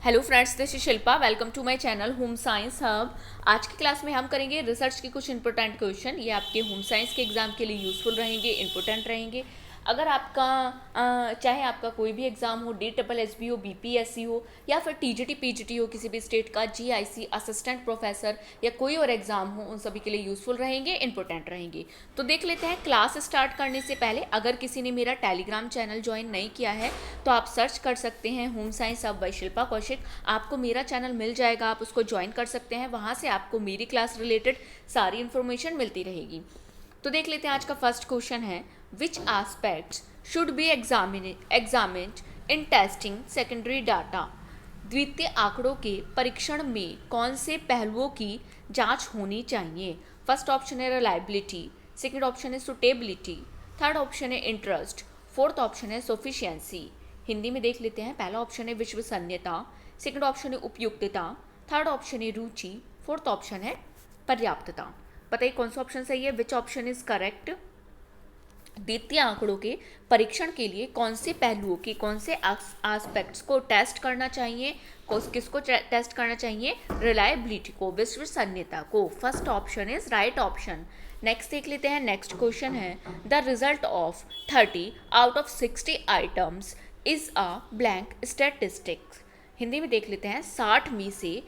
Hello friends, this is Shilpa. Welcome to my channel home science hub. आज की class में हम करेंगे रिसर्च के कुछ इंपॉर्टेंट क्वेश्चन। ये आपके होम साइंस के एग्जाम के लिए यूजफुल रहेंगे, इंपॉर्टेंट रहेंगे। अगर आपका चाहे आपका कोई भी एग्जाम हो, DSSB हो, BPSC हो या फिर TGT PGT हो, किसी भी स्टेट का, GIC असिस्टेंट प्रोफेसर या कोई और एग्जाम हो, उन सभी के लिए यूजफुल रहेंगे, इंपॉर्टेंट रहेंगे। तो देख लेते हैं। क्लास स्टार्ट करने से पहले अगर किसी ने मेरा टेलीग्राम चैनल ज्वाइन नहीं किया है तो आप सर्च कर सकते हैं home science hub by Shilpa Kaushik. आपको मेरा चैनल मिल जाएगा, आप उसको ज्वाइन कर सकते हैं। वहाँ से आपको मेरी क्लास रिलेटेड सारी इन्फॉर्मेशन मिलती रहेगी। तो देख लेते हैं। आज का फर्स्ट क्वेश्चन है, which aspects should be examined in testing secondary data. द्वितीय आंकड़ों के परीक्षण में कौन से पहलुओं की जांच होनी चाहिए? फर्स्ट ऑप्शन है रिलायबिलिटी, सेकंड ऑप्शन है सुटेबिलिटी, थर्ड ऑप्शन है इंटरेस्ट, फोर्थ ऑप्शन है सोफिशियंसी। हिंदी में देख लेते हैं। पहला ऑप्शन है विश्वसनीयता, सेकंड ऑप्शन है उपयुक्तता, थर्ड ऑप्शन है रुचि, फोर्थ ऑप्शन है पर्याप्तता। बताइए कौन सा ऑप्शन सही है, विच ऑप्शन इज करेक्ट। द्वितीय आंकड़ों के परीक्षण के लिए कौन से पहलुओं के, कौन से एस्पेक्ट्स को टेस्ट करना चाहिए? किसको टेस्ट करना चाहिए? रिलायबिलिटी को, विश्वसनीयता को। First option is right option. Next देख लेते हैं। नेक्स्ट क्वेश्चन है, the result of 30 out of 60 items is a blank statistics. Hindi में देख लेते हैं। 60 में से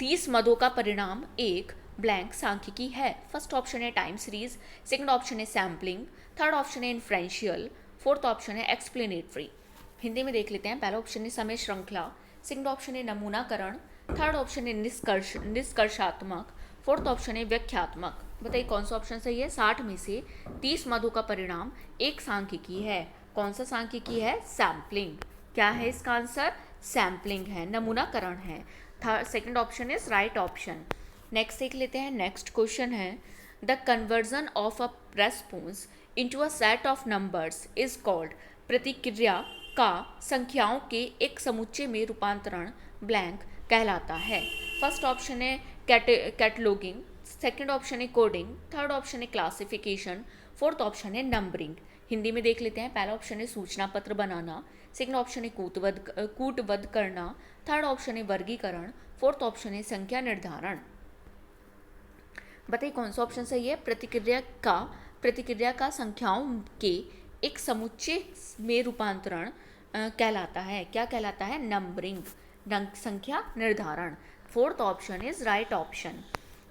30 मदों का परिणाम एक ब्लैंक सांख्यिकी है। फर्स्ट ऑप्शन है टाइम सीरीज, सेकंड ऑप्शन है सैम्पलिंग, थर्ड ऑप्शन है इन्फ्रेंशियल, फोर्थ ऑप्शन है एक्सप्लेनेटरी। हिंदी में देख लेते हैं। पहला ऑप्शन है समय श्रृंखला, सेकंड ऑप्शन है नमूनाकरण, थर्ड ऑप्शन है निष्कर्षात्मक, फोर्थ ऑप्शन है व्याख्यात्मक। बताइए कौन सा ऑप्शन सही है। 60 में से 30 मदों का परिणाम एक सांख्यिकी है। कौन सा सांख्यिकी है? सैम्पलिंग। क्या है इसका आंसर? सैम्पलिंग है, नमूनाकरण है। Second option is right option. Next देख लेते हैं। नेक्स्ट क्वेश्चन है, the conversion of a response into a set of numbers is called. प्रतिक्रिया का संख्याओं के एक समुच्चय में रूपांतरण ब्लैंक कहलाता है। फर्स्ट ऑप्शन है कैटलॉगिंग, सेकंड ऑप्शन है कोडिंग, थर्ड ऑप्शन है क्लासिफिकेशन, फोर्थ ऑप्शन है नंबरिंग। हिंदी में देख लेते हैं। पहला ऑप्शन है सूचना पत्र बनाना, सेकंड ऑप्शन है कूटवध करना, थर्ड ऑप्शन है वर्गीकरण, फोर्थ ऑप्शन है संख्या निर्धारण। बताइए कौन सा ऑप्शन सही है। प्रतिक्रिया का संख्याओं के एक समुच्चय में रूपांतरण कहलाता है। क्या कहलाता है? नंबरिंग, संख्या निर्धारण। Fourth option is right option.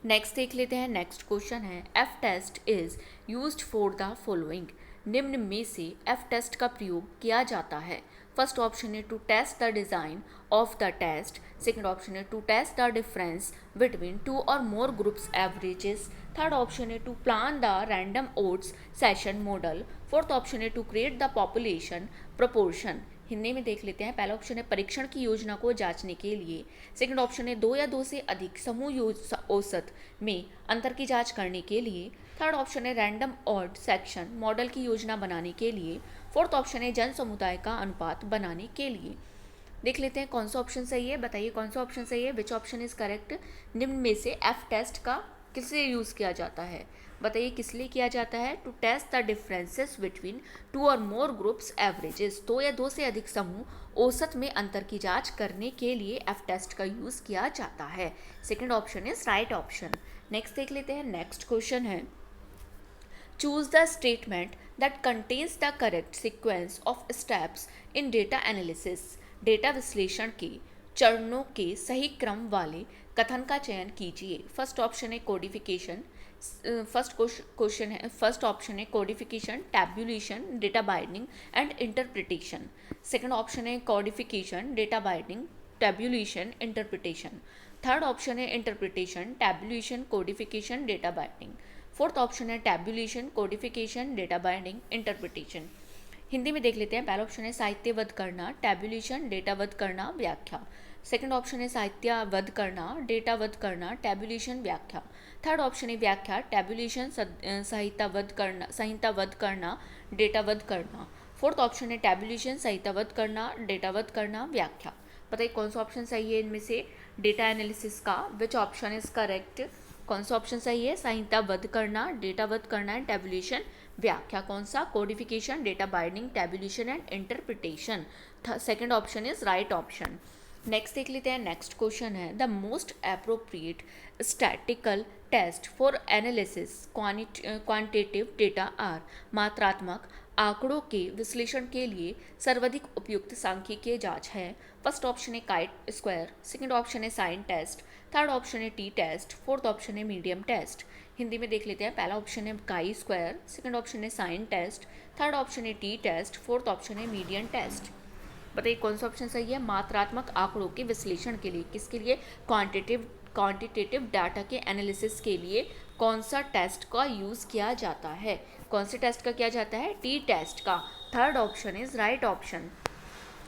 Next देख लेते हैं। नेक्स्ट क्वेश्चन है, F test is used for the following. निम्न में से एफ टेस्ट का प्रयोग किया जाता है। फर्स्ट ऑप्शन है to test the design of the test, second option है to test the difference between two और more groups averages, third option है to plan the random odds session model, fourth option है to create the population proportion. Hindi में देख लेते हैं। पहला option है परीक्षण की योजना को जांचने के लिए, सेकंड ऑप्शन है दो या दो से अधिक समूह औसत में अंतर की जांच करने के लिए, थर्ड ऑप्शन है रैंडम ऑड सेक्शन मॉडल की योजना बनाने के लिए, फोर्थ ऑप्शन है जन समुदाय का अनुपात बनाने के लिए। देख लेते हैं कौन सा ऑप्शन सही है। बताइए कौन सा ऑप्शन सही है, विच ऑप्शन इज करेक्ट। निम्न में से एफ टेस्ट का किस लिए यूज़ किया जाता है? बताइए किस लिए किया जाता है। To test the differences between two और मोर ग्रुप्स एवरेजेस, दो या दो से अधिक समूह औसत में अंतर की जांच करने के लिए एफ टेस्ट का यूज़ किया जाता है। Second option is right option. Next देख लेते हैं। नेक्स्ट क्वेश्चन है, choose the statement that contains the correct sequence of steps in data analysis। Data विश्लेषण के चरणों के सही क्रम वाले कथन का चयन कीजिए। फर्स्ट ऑप्शन है कोडिफिकेशन, फर्स्ट ऑप्शन है codification, tabulation, data binding and interpretation. Second option है codification, data binding, tabulation, interpretation. Third option है interpretation, tabulation, codification, data binding. Fourth option है tabulation, codification, data binding, interpretation. Hindi में देख लेते हैं। पहला ऑप्शन है साहित्यवध करना, टैब्यूलेशन, डेटावध करना, व्याख्या। सेकंड ऑप्शन है साहित्यवध करना, डेटावध करना, टैब्यूलेशन, व्याख्या। थर्ड ऑप्शन है व्याख्या, टैब्यूलेशन, संहितावध करना, डेटावध करना। फोर्थ ऑप्शन है टैब्यूलेशन, संहितावध करना, डेटावध करना, व्याख्या। बताइए कौन सा ऑप्शन सही है इनमें से। डेटा एनालिसिस का विच ऑप्शन इज करेक्ट। कौन सा ऑप्शन सही है। संहिताबद्ध करना, डेटाबद्ध करना एंड टैब्यूलेशन, व्याख्या कौन सा। Codification, data binding, tabulation and interpretation. Second option is right option. Next देख लेते हैं। नेक्स्ट क्वेश्चन है the most appropriate statical test for analysis quantitative data are. मात्रात्मक आंकड़ों के विश्लेषण के लिए सर्वाधिक उपयुक्त सांख्यिकीय जांच है। फर्स्ट ऑप्शन है काइट स्क्वायर, सेकंड ऑप्शन है साइन टेस्ट, थर्ड ऑप्शन है टी टेस्ट, फोर्थ ऑप्शन है मीडियम टेस्ट। हिंदी में देख लेते हैं। पहला ऑप्शन है काई स्क्वायर, सेकंड ऑप्शन है साइन टेस्ट, थर्ड ऑप्शन है टी टेस्ट, फोर्थ ऑप्शन है मीडियम टेस्ट। बताइए कौन सा ऑप्शन सही है। मात्रात्मक आंकड़ों के विश्लेषण के लिए, किसके लिए, क्वांटिटेटिव डाटा के एनालिसिस के लिए कौन सा टेस्ट का यूज़ किया जाता है। कौन से टेस्ट का किया जाता है, टी टेस्ट का। Third option is right option.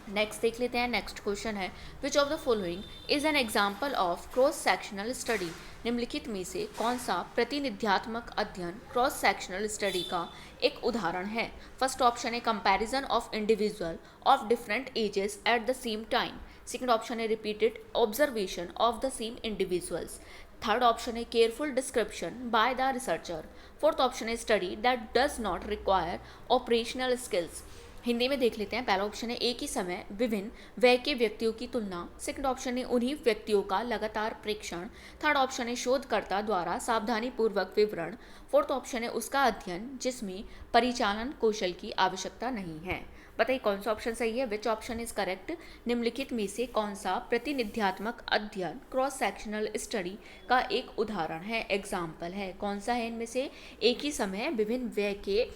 Next देख लेते हैं। नेक्स्ट क्वेश्चन है which of the following is an example of cross sectional study. निम्नलिखित में से कौन सा प्रतिनिध्यात्मक अध्ययन क्रॉस सेक्शनल स्टडी का एक उदाहरण है। फर्स्ट ऑप्शन है comparison of individual of different ages at the same time, second option है repeated observation of the same individuals, third option है careful description by the researcher, fourth option है study that does not require operational skills. Hindi में देख लेते हैं। पहला option है एक ही समय विभिन्न व्यय के व्यक्तियों की तुलना, सेकंड ऑप्शन है उन्हीं व्यक्तियों का लगातार प्रेक्षण, थर्ड ऑप्शन है शोधकर्ता द्वारा सावधानी पूर्वक विवरण, फोर्थ ऑप्शन है उसका अध्ययन जिसमें परिचालन कौशल की आवश्यकता नहीं है। बताइए कौन सा ऑप्शन सही है, विच ऑप्शन इज करेक्ट। निम्नलिखित में से कौन सा प्रतिनिध्यात्मक अध्ययन क्रॉस सेक्शनल स्टडी का एक उदाहरण है, एग्जाम्पल है। कौन सा है इनमें से, एक ही समय विभिन्न व्यय के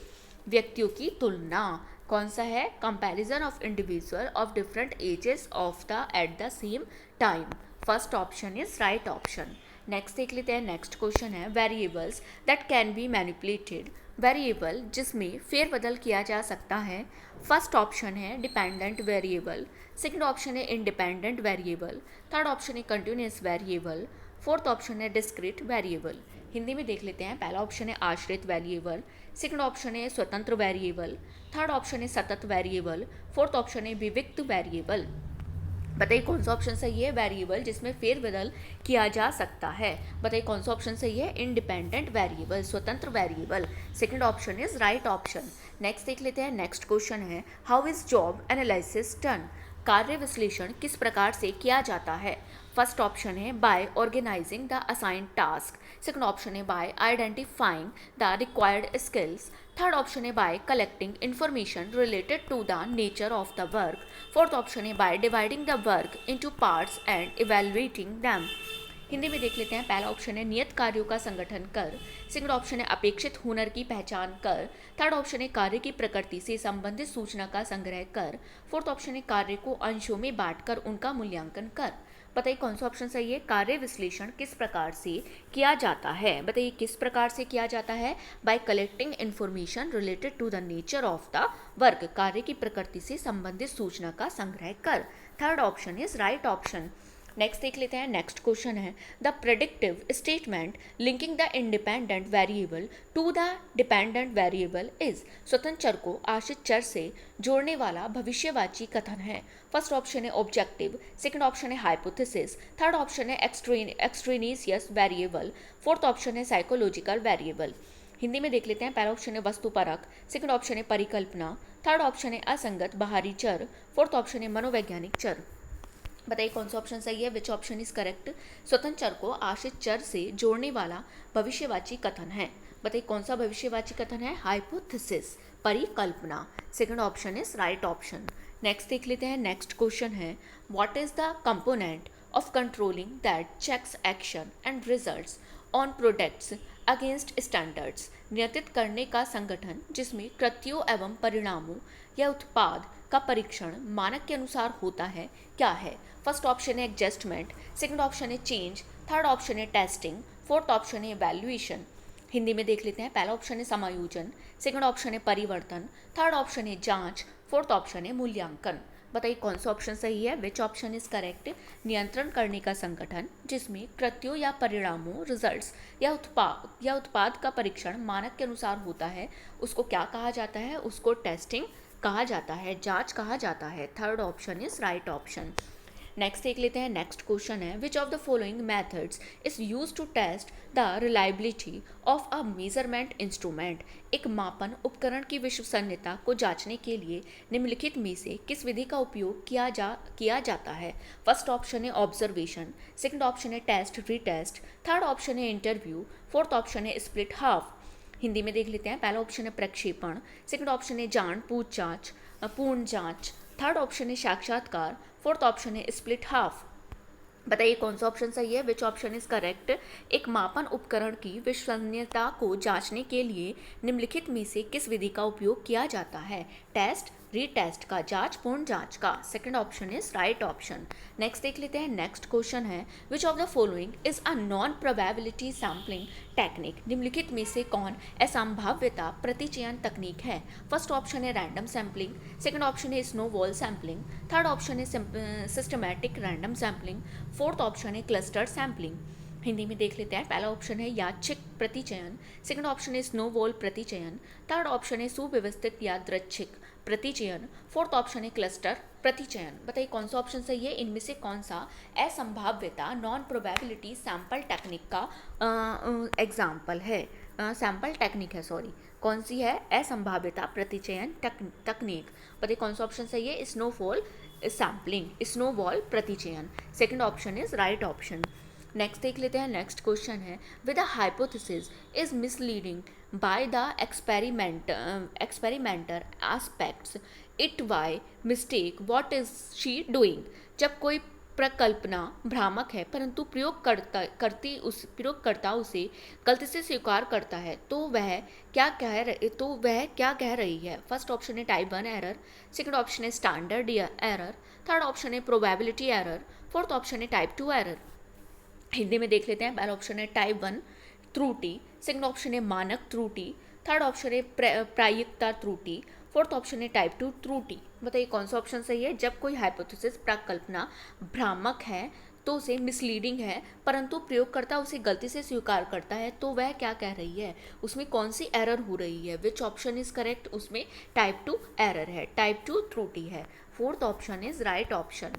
व्यक्तियों की तुलना। कौन सा है, comparison of individual of different edges of the eight the same time. First option is right option. Next देख लेते हैं। नेक्स्ट क्वेश्चन है variables that can be manipulated. Variable जिसमें फेरबदल किया जा सकता है। फर्स्ट ऑप्शन है डिपेंडेंट वेरिएबल, सेकंड ऑप्शन है इंडिपेंडेंट वेरिएबल, थर्ड ऑप्शन है कंटिन्यूअस वेरिएबल, फोर्थ ऑप्शन है डिस्क्रीट वेरिएबल। हिंदी में देख लेते हैं। पहला ऑप्शन है आश्रित वेरिएबल, सेकंड ऑप्शन है स्वतंत्र वेरिएबल, थर्ड ऑप्शन है सतत वेरिएबल, फोर्थ ऑप्शन है विविक्त वेरिएबल। बताइए कौन सा ऑप्शन सही है, वेरिएबल जिसमें फेरबदल किया जा सकता है। बताइए कौन सा ऑप्शन सही है, इंडिपेंडेंट वेरिएबल, स्वतंत्र variable. Second option is right option. Next देख लेते हैं। नेक्स्ट क्वेश्चन है how is job analysis done. कार्य विश्लेषण किस प्रकार से किया जाता है। फर्स्ट ऑप्शन है by organizing the assigned task, second option है by identifying the required skills, third option है by collecting information related to the nature of the work, fourth option है by dividing the work into parts and evaluating them. Hindi में देख लेते हैं। पहला option है नियत कार्यों का संगठन कर, सेकंड ऑप्शन है अपेक्षित हुनर की पहचान कर, थर्ड ऑप्शन है कार्य की प्रकृति से संबंधित सूचना का संग्रह कर, फोर्थ ऑप्शन है कार्य को अंशों में बांटकर उनका मूल्यांकन कर। बताइए कौन सा ऑप्शन सही है, कार्य विश्लेषण किस प्रकार से किया जाता है। बताइए किस प्रकार से किया जाता है, by collecting information related to the nature of the work, कार्य की प्रकृति से संबंधित सूचना का संग्रह कर। Third option is right option. Next देख लेते हैं। नेक्स्ट क्वेश्चन है the predictive statement linking the independent variable to the dependent variable is. स्वतंत्र चर को आश्रित चर से जोड़ने वाला भविष्यवाची कथन है। फर्स्ट ऑप्शन है ऑब्जेक्टिव, सेकंड ऑप्शन है हाइपोथेसिस, थर्ड ऑप्शन है एक्सट्रेनियस वेरिएबल, फोर्थ ऑप्शन है साइकोलॉजिकल वेरिएबल। हिंदी में देख लेते हैं। पहला ऑप्शन है वस्तुपरक, सेकंड ऑप्शन है परिकल्पना, थर्ड ऑप्शन है असंगत बाहरी चर, फोर्थ ऑप्शन है मनोवैज्ञानिक चर। बताइए कौन सा ऑप्शन सही है, विच ऑप्शन इज करेक्ट। स्वतंत्र चर को आश्रित चर से जोड़ने वाला भविष्यवाची कथन है। बताइए कौन सा भविष्यवाची कथन है, हाइपोथेसिस, परिकल्पना। Second option is right option. Next देख लेते हैं। नेक्स्ट क्वेश्चन है what is the component of controlling that checks action and results on products against standards. नियंत्रित करने का संगठन जिसमें कृत्यों एवं परिणामों या उत्पाद का परीक्षण मानक के अनुसार होता है, क्या है। फर्स्ट ऑप्शन है एडजस्टमेंट, सेकंड ऑप्शन है चेंज, थर्ड ऑप्शन है टेस्टिंग, फोर्थ ऑप्शन है वैल्यूएशन। हिंदी में देख लेते हैं। पहला ऑप्शन है समायोजन, सेकंड ऑप्शन है परिवर्तन, थर्ड ऑप्शन है जांच, फोर्थ ऑप्शन है मूल्यांकन। बताइए कौन सा ऑप्शन सही है, विच ऑप्शन इज करेक्ट। नियंत्रण करने का संगठन जिसमें कृत्यों या परिणामों रिजल्ट्स या उत्पाद का परीक्षण मानक के अनुसार होता है, उसको क्या कहा जाता है, उसको टेस्टिंग कहा जाता है, जांच कहा जाता है। Third option is right option. Next देख लेते हैं, नेक्स्ट क्वेश्चन है which of the following methods is use to test the reliability of a measurement instrument. एक मापन उपकरण की विश्वसनीयता को जांचने के लिए निम्नलिखित में से किस विधि का उपयोग किया जाता है। फर्स्ट ऑप्शन है ऑब्जर्वेशन, सेकंड ऑप्शन है टेस्ट रीटेस्ट, थर्ड ऑप्शन है इंटरव्यू, फोर्थ ऑप्शन है स्प्लिट हाफ। हिंदी में देख लेते हैं, पहला ऑप्शन है प्रक्षेपण, सेकंड ऑप्शन है जांच पूछताछ पूर्ण जांच, थर्ड ऑप्शन है साक्षात्कार, फोर्थ ऑप्शन है स्प्लिट हाफ। बताइए कौन सा ऑप्शन सही है, विच ऑप्शन इज करेक्ट। एक मापन उपकरण की विश्वसनीयता को जांचने के लिए निम्नलिखित में से किस विधि का उपयोग किया जाता है। टेस्ट रीटेस्ट का, जांच पूर्ण जांच का। Second option is right option. Next देख लेते हैं, नेक्स्ट क्वेश्चन है which of the following is a non probability sampling technique. निम्नलिखित में से कौन असंभाव्यता प्रतिचयन तकनीक है। फर्स्ट ऑप्शन है रैंडम सैम्पलिंग, सेकंड ऑप्शन है स्नोबॉल सैम्पलिंग, थर्ड ऑप्शन है systematic random sampling, fourth option है क्लस्टर सैम्पलिंग। हिंदी में देख लेते हैं, पहला ऑप्शन है यादृच्छिक प्रतिचयन, सेकंड ऑप्शन है स्नोबॉल प्रतिचयन, थर्ड ऑप्शन है सुव्यवस्थित यादृच्छिक प्रतिचयन, फोर्थ ऑप्शन है क्लस्टर प्रतिचयन। बताइए कौन सा ऑप्शन सही है, इनमें से कौन सा असंभाव्यता नॉन प्रोबेबिलिटी सैंपल टेक्निक का एग्जाम्पल है, सैंपल टेक्निक है, सॉरी, कौन सी है असंभाव्यता प्रतिचयन तकनीक। बताइए कौन सा ऑप्शन सही है, स्नोफॉल सैम्पलिंग, स्नोबॉल प्रतिचयन। Second option is right option. Next देख लेते हैं, नेक्स्ट क्वेश्चन है with a hypothesis is misleading by the experimenter aspects it by mistake what is she doing. जब कोई प्रकल्पना भ्रामक है परंतु प्रयोगकर्ता उसे गलती से स्वीकार करता है तो वह क्या कह रही है। फर्स्ट ऑप्शन है टाइप 1 एरर, सेकंड ऑप्शन है स्टैंडर्ड एरर, थर्ड ऑप्शन है प्रोबेबिलिटी एरर, फोर्थ ऑप्शन है टाइप 2 एरर। हिंदी में देख लेते हैं, पहला ऑप्शन है टाइप 1 त्रुटि, सेकंड ऑप्शन है मानक त्रुटि, थर्ड ऑप्शन है प्रायिकता त्रुटि, फोर्थ ऑप्शन है टाइप 2 त्रुटि। बताइए कौन सा ऑप्शन सही है। जब कोई हाइपोथेसिस प्रकल्पना भ्रामक है तो उसे मिसलीडिंग है परंतु प्रयोगकर्ता उसे गलती से स्वीकार करता है तो वह क्या कह रही है, उसमें कौन सी एरर हो रही है। विच ऑप्शन इज करेक्ट, उसमें टाइप 2 एरर है, टाइप 2 त्रुटि है। Fourth option is right option.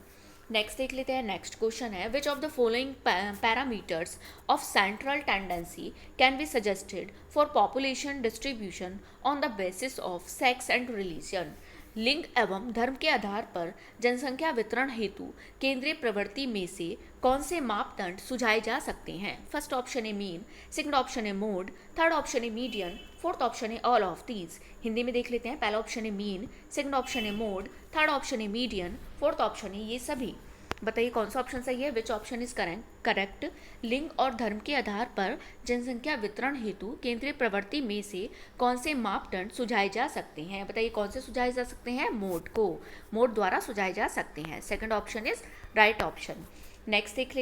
Next देख लेते हैं, नेक्स्ट क्वेश्चन है which of the following parameters of central tendency can be suggested for population distribution on the basis of sex and religion. लिंग एवं धर्म के आधार पर जनसंख्या वितरण हेतु केंद्रीय प्रवृत्ति में से कौन से मापदंड सुझाए जा सकते हैं। फर्स्ट ऑप्शन है मीन, सेकंड ऑप्शन है मोड, थर्ड ऑप्शन है मीडियन, फोर्थ ऑप्शन है ऑल ऑफ दीज। हिंदी में देख लेते हैं, पहला ऑप्शन है मीन, सेकंड ऑप्शन है मोड, थर्ड ऑप्शन है मीडियन, फोर्थ ऑप्शन है ये सभी। बताइए कौन सा ऑप्शन सही है, विच ऑप्शन इज करेक्ट। लिंग और धर्म के आधार पर जनसंख्या वितरण हेतु केंद्रीय प्रवृत्ति में से कौन से मापदंड सुझाए जा सकते हैं। बताइए कौन से सुझाए जा सकते हैं, मोड को, मोड द्वारा सुझाए जा सकते हैं। Second option is right option. Next देख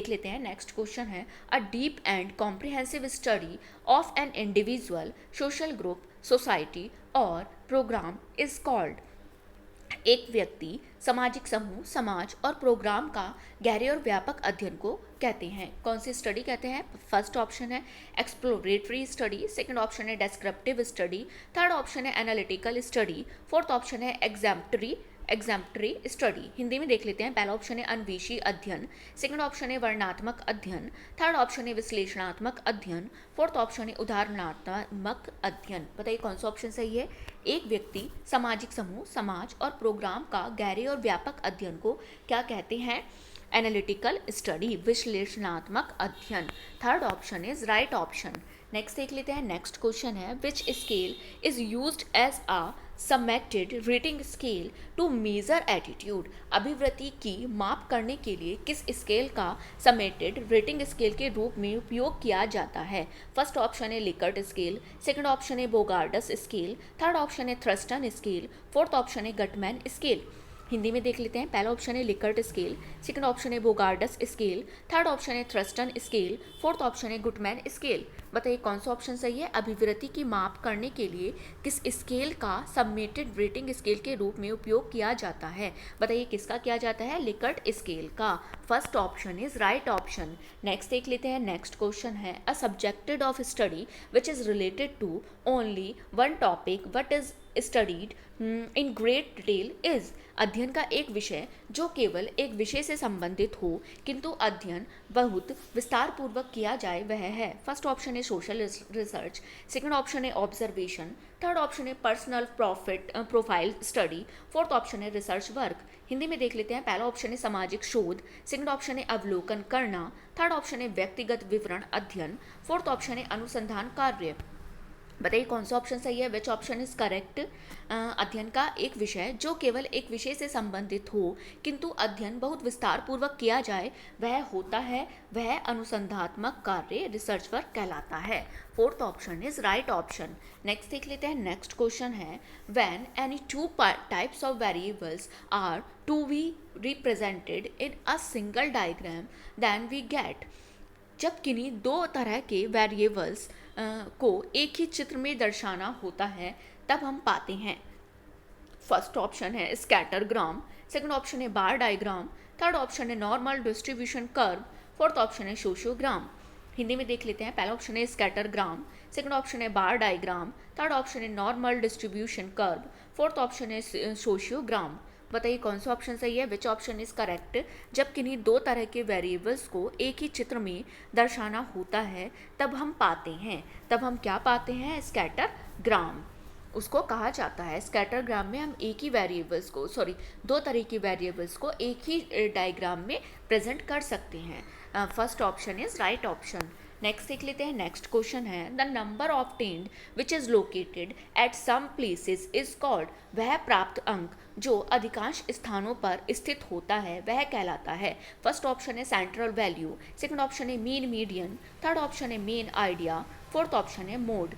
लेते हैं, नेक्स्ट क्वेश्चन है a deep and comprehensive study of an individual social group society और प्रोग्राम इज कॉल्ड। एक व्यक्ति, सामाजिक समूह, समाज और प्रोग्राम का गहरे और व्यापक अध्ययन को कहते हैं। कौन सी स्टडी कहते हैं। फर्स्ट ऑप्शन है एक्सप्लोरेटरी स्टडी, सेकंड ऑप्शन है डेस्क्रिप्टिव स्टडी, थर्ड ऑप्शन है एनालिटिकल स्टडी, फोर्थ ऑप्शन है एग्जाम्पटरी स्टडी। हिंदी में देख लेते हैं, पहला ऑप्शन है अन्वेषी अध्ययन, सेकंड ऑप्शन है वर्णनात्मक अध्ययन, थर्ड ऑप्शन है विश्लेषणात्मक अध्ययन, फोर्थ ऑप्शन है उदाहरणात्मक अध्ययन। बताइए कौन सा ऑप्शन सही है। एक व्यक्ति, सामाजिक समूह, समाज और प्रोग्राम का गहरे और व्यापक अध्ययन को क्या कहते हैं, एनालिटिकल स्टडी, विश्लेषणात्मक अध्ययन। Third option is right option. Next देख लेते हैं, नेक्स्ट क्वेश्चन है which scale is used as a summated rating scale to measure attitude. अभिवृत्ति की माप करने के लिए किस स्केल का समेटेड रेटिंग स्केल के रूप में उपयोग किया जाता है। फर्स्ट ऑप्शन है लिकर्ट स्केल, सेकंड ऑप्शन है बोगार्डस स्केल, थर्ड ऑप्शन है थ्रस्टन स्केल, फोर्थ ऑप्शन है गटमैन स्केल। हिंदी में देख लेते हैं, पहला ऑप्शन है लिकर्ट स्केल, सेकंड ऑप्शन है बोगार्डस स्केल, थर्ड ऑप्शन है थ्रस्टन स्केल, फोर्थ ऑप्शन है गुटमैन स्केल। बताइए कौन सा ऑप्शन सही है। अभिवृद्धि की माप करने के लिए किस स्केल का सबमेटेड रेटिंग स्केल के रूप में उपयोग किया जाता है। बताइए किसका किया जाता है, लिकर्ट स्केल का। First option is right option. Next देख लेते हैं, नेक्स्ट क्वेश्चन है a subjected of study which is related to only one topic what is studied in great detail is. अध्ययन का एक विषय जो केवल एक विषय से संबंधित हो किंतु अध्ययन बहुत विस्तार पूर्वक किया जाए वह है। फर्स्ट ऑप्शन है सोशल रिसर्च, सेकंड ऑप्शन है ऑब्जर्वेशन, थर्ड ऑप्शन है personal profile study, fourth option है रिसर्च वर्क। हिंदी में देख लेते हैं, पहला ऑप्शन है सामाजिक शोध, सेकंड ऑप्शन है अवलोकन करना, थर्ड ऑप्शन है व्यक्तिगत विवरण अध्ययन, फोर्थ ऑप्शन है अनुसंधान कार्य। बताइए कौन सा ऑप्शन सही है, विच ऑप्शन इज करेक्ट। अध्ययन का एक विषय जो केवल एक विषय से संबंधित हो किंतु अध्ययन बहुत विस्तार पूर्वक किया जाए वह होता है, वह अनुसंधात्मक कार्य रिसर्च वर्क कहलाता है। Fourth option is right option. Next देख लेते हैं, नेक्स्ट क्वेश्चन है when any two types of variables are to be represented in a single diagram then we get. जब किन्हीं दो तरह के वेरिएबल्स को एक ही चित्र में दर्शाना होता है तब हम पाते हैं। फर्स्ट ऑप्शन है स्कैटरग्राम, सेकंड ऑप्शन है बार डायग्राम, थर्ड ऑप्शन है normal distribution curve, fourth option है सोशियोग्राम। हिंदी में देख लेते हैं, पहला ऑप्शन है स्कैटरग्राम, सेकंड ऑप्शन है बार डायग्राम, थर्ड ऑप्शन है normal distribution curve, fourth option है सोशियोग्राम। बताइए कौन सा ऑप्शन सही है, विच ऑप्शन इज करेक्ट। जब किन्हीं दो तरह के वेरिएबल्स को एक ही चित्र में दर्शाना होता है तब हम पाते हैं, तब हम क्या पाते हैं, स्कैटरग्राम उसको कहा जाता है। स्कैटरग्राम में हम एक ही वेरिएबल्स को दो तरह के वेरिएबल्स को एक ही डायग्राम में प्रेजेंट कर सकते हैं। First option is right option. Next देख लेते हैं, नेक्स्ट क्वेश्चन है the number obtained which is located at some places is called. वह प्राप्त अंक जो अधिकांश स्थानों पर स्थित होता है वह कहलाता है। फर्स्ट ऑप्शन है सेंट्रल वैल्यू, सेकंड ऑप्शन है मीन मीडियन, थर्ड ऑप्शन है मेन आइडिया, फोर्थ ऑप्शन है मोड।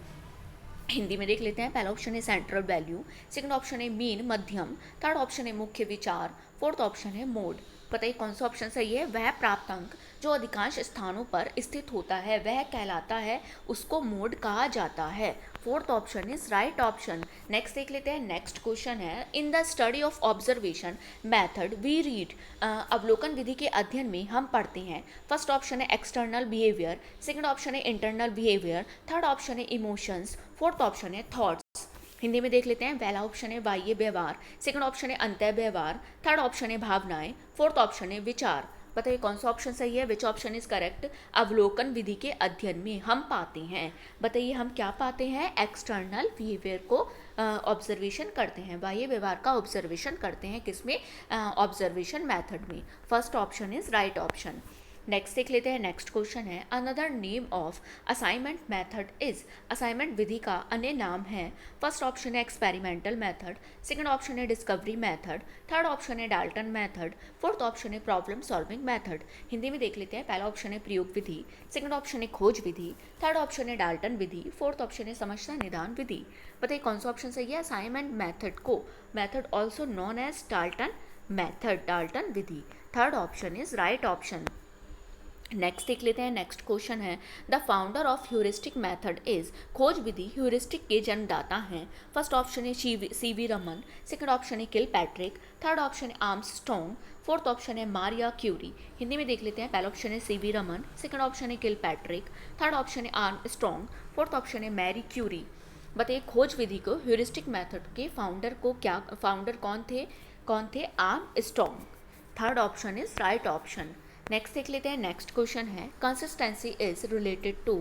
हिंदी में देख लेते हैं, पहला ऑप्शन है सेंट्रल वैल्यू, सेकंड ऑप्शन है मीन मध्यम, थर्ड ऑप्शन है मुख्य विचार, फोर्थ ऑप्शन है मोड। बताइए कौन सा ऑप्शन सही है। वह प्राप्त अंक जो अधिकांश स्थानों पर स्थित होता है वह कहलाता है, उसको मोड कहा जाता है। Fourth option is right option. Next देख लेते हैं, नेक्स्ट क्वेश्चन है in the study of observation method we read. अवलोकन विधि के अध्ययन में हम पढ़ते हैं। फर्स्ट ऑप्शन है एक्सटर्नल बिहेवियर, सेकंड ऑप्शन है इंटरनल बिहेवियर, थर्ड ऑप्शन है इमोशंस, फोर्थ ऑप्शन है थॉट्स। हिंदी में देख लेते हैं, पहला ऑप्शन है बाह्य व्यवहार, सेकंड ऑप्शन है अंतः व्यवहार, थर्ड ऑप्शन है भावनाएं, फोर्थ ऑप्शन है विचार। बताइए कौन सा ऑप्शन सही है, विच ऑप्शन इज करेक्ट। अवलोकन विधि के अध्ययन में हम पाते हैं, बताइए हम क्या पाते हैं, एक्सटर्नल बिहेवियर को ऑब्जर्वेशन करते हैं, बाह्य व्यवहार का ऑब्जर्वेशन करते हैं किसमें, ऑब्जर्वेशन मैथड में। First option is right option. Next देख लेते हैं, नेक्स्ट क्वेश्चन है another name of assignment method is. Assignment विधि का अन्य नाम है। फर्स्ट ऑप्शन है एक्सपेरिमेंटल मेथड, सेकंड ऑप्शन है डिस्कवरी मेथड, थर्ड ऑप्शन है डाल्टन मेथड, फोर्थ ऑप्शन है प्रॉब्लम सॉल्विंग मेथड। हिंदी में देख लेते हैं, पहला ऑप्शन है प्रयोग विधि, सेकंड ऑप्शन है खोज विधि, थर्ड ऑप्शन है डाल्टन विधि, फोर्थ ऑप्शन है समस्या निदान विधि। बताइए कौन सा ऑप्शन सही है। असाइनमेंट मेथड को method also known as Dalton method, Dalton विधि। Third option is right option. Next देख लेते हैं, नेक्स्ट क्वेश्चन है the founder of heuristic method is. खोज विधि ह्यूरिस्टिक के जन्मदाता हैं। फर्स्ट ऑप्शन है C V Raman, second option है किल पैट्रिक, थर्ड ऑप्शन है आर्मस्ट्रॉन्ग, फोर्थ ऑप्शन है मारिया क्यूरी। हिंदी में देख लेते हैं, पहला ऑप्शन है C V Raman, second option है किल पैट्रिक, थर्ड ऑप्शन है आर्मस्ट्रॉन्ग, फोर्थ ऑप्शन है मैरी क्यूरी। बताइए खोज विधि को ह्यूरिस्टिक मेथड के फाउंडर कौन थे, Armstrong. Third option is right option. Next देख लेते हैं, नेक्स्ट क्वेश्चन है कंसिस्टेंसी इज रिलेटेड टू।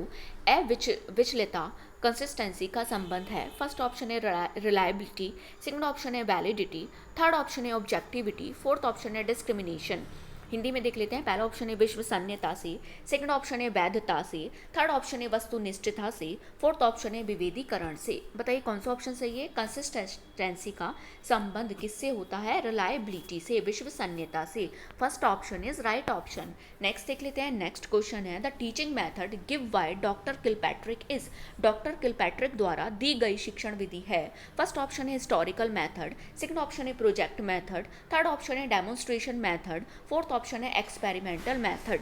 विचलिता कंसिस्टेंसी का संबंध है। फर्स्ट ऑप्शन है रिलायबिलिटी, सेकंड ऑप्शन है वैलिडिटी, थर्ड ऑप्शन है ऑब्जेक्टिविटी, फोर्थ ऑप्शन है डिस्क्रिमिनेशन। हिंदी में देख लेते हैं, पहला ऑप्शन है विश्वसनीयता से, सेकंड ऑप्शन है वैधता से, थर्ड ऑप्शन है वस्तुनिष्ठता से, फोर्थ ऑप्शन है विभेदीकरण से। बताइए कौन सा ऑप्शन सही है। कंसिस्टेंसी का संबंध किससे होता है, रिलायबिलिटी से, विश्वसनीयता से। First option is right option. Next देख लेते हैं, नेक्स्ट क्वेश्चन है the teaching method give by doctor Kilpatrick is. Doctor Kilpatrick द्वारा दी गई शिक्षण विधि है। फर्स्ट ऑप्शन है हिस्टोरिकल मेथड, सेकंड ऑप्शन है प्रोजेक्ट मेथड, थर्ड ऑप्शन है डेमोन्स्ट्रेशन मेथड, फोर्थ ऑप्शन है एक्सपेरिमेंटल मेथड।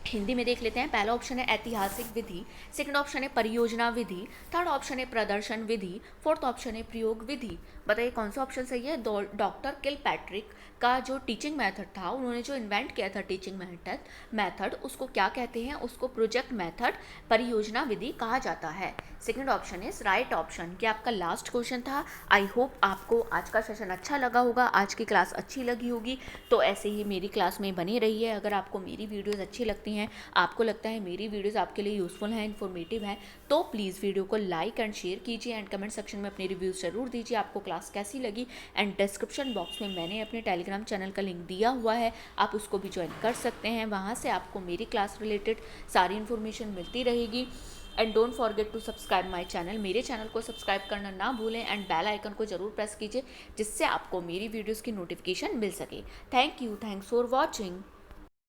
हिंदी में देख लेते हैं। पहला ऑप्शन है ऐतिहासिक विधि, सेकंड ऑप्शन है परियोजना विधि, थर्ड ऑप्शन है प्रदर्शन विधि, फोर्थ ऑप्शन है प्रयोग विधि। बताइए कौन सा ऑप्शन सही है। डॉक्टर किलपैट्रिक का जो टीचिंग मेथड था, उन्होंने जो इन्वेंट किया था टीचिंग मेथड उसको क्या कहते हैं, उसको प्रोजेक्ट मेथड, परियोजना विधि कहा जाता है। Second option is right option. क्या आपका लास्ट क्वेश्चन था। आई होप आपको आज का सेशन अच्छा लगा होगा, आज की क्लास अच्छी लगी होगी। तो ऐसे ही मेरी क्लास में बने रहिए। अगर आपको मेरी वीडियोस अच्छी लगती हैं, आपको लगता है मेरी वीडियोस आपके लिए यूज़फुल हैं, इन्फॉर्मेटिव हैं, तो प्लीज़ वीडियो को लाइक एंड शेयर कीजिए एंड कमेंट सेक्शन में अपनी रिव्यूज़ ज़रूर दीजिए आपको क्लास कैसी लगी। एंड डिस्क्रिप्शन बॉक्स में मैंने अपने टेलीग्राम चैनल का लिंक दिया हुआ है, आप उसको भी ज्वाइन कर सकते हैं। वहाँ से आपको मेरी क्लास रिलेटेड सारी इन्फॉर्मेशन मिलती रहेगी। And don't forget to subscribe my channel. मेरे चैनल को सब्सक्राइब करना ना भूलें एंड बेल आइकन को ज़रूर प्रेस कीजिए, जिससे आपको मेरी वीडियोज़ की नोटिफिकेशन मिल सके। Thank you, thanks for watching.